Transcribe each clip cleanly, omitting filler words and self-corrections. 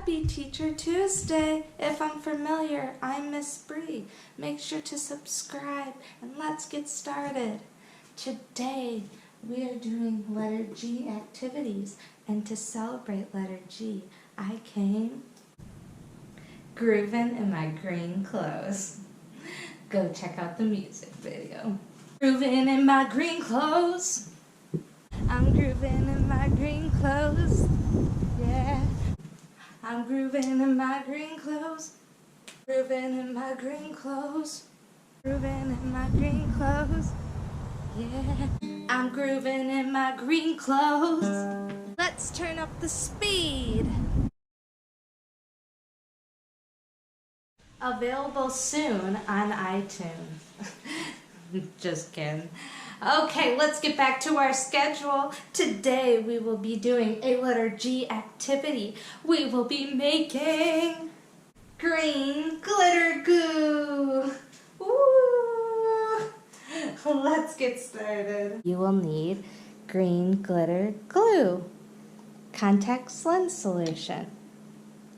Happy Teacher Tuesday! If I'm familiar, I'm Miss Bree. Make sure to subscribe and let's get started. Today we are doing letter G activities, and to celebrate letter G, I came grooving in my green clothes. Go check out the music video. Grooving in my green clothes. I'm grooving in my green clothes. Yeah. I'm grooving in my green clothes. Grooving in my green clothes. Grooving in my green clothes. Yeah. I'm grooving in my green clothes. Let's turn up the speed. Available soon on iTunes. Just kidding. Okay, let's get back to our schedule. Today we will be doing a letter G activity. We will be making green glitter goo. Woo! Let's get started. You will need green glitter glue, contact lens solution,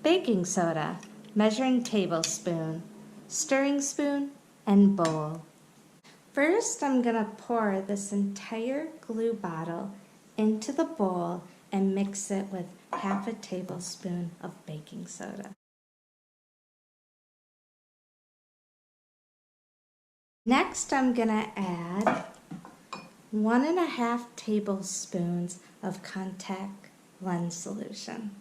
baking soda, measuring tablespoon, stirring spoon, and bowl. First, I'm going to pour this entire glue bottle into the bowl and mix it with half a tablespoon of baking soda. Next, I'm going to add 1.5 tablespoons of contact lens solution.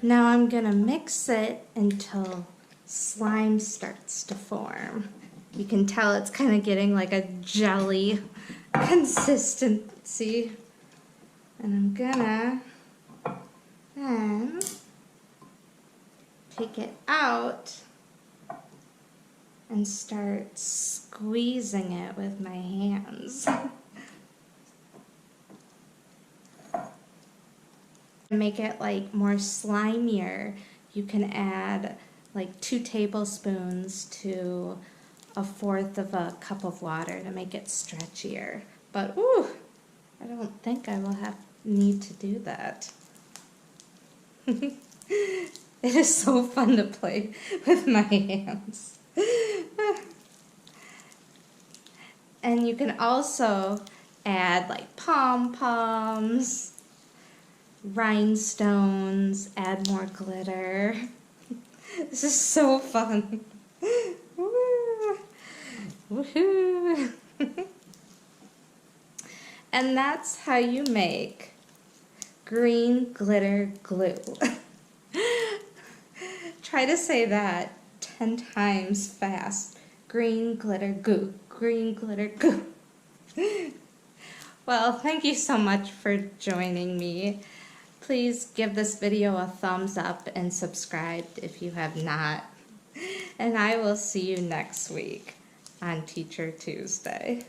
Now I'm going to mix it until slime starts to form. You can tell it's kind of getting like a jelly consistency. And I'm gonna then take it out and start squeezing it with my hands. To make it like more slimier, you can add like 2 tablespoons to 1/4 of a cup of water to make it stretchier. But ooh, I don't think I will need to do that. It is so fun to play with my hands. And you can also add like pom-poms, rhinestones, add more glitter. This is so fun. Woohoo! And that's how you make green glitter glue. Try to say that 10 times fast. Green glitter goo. Green glitter goo. Well, thank you so much for joining me. Please give this video a thumbs up and subscribe if you have not. And I will see you next week on Teacher Tuesday.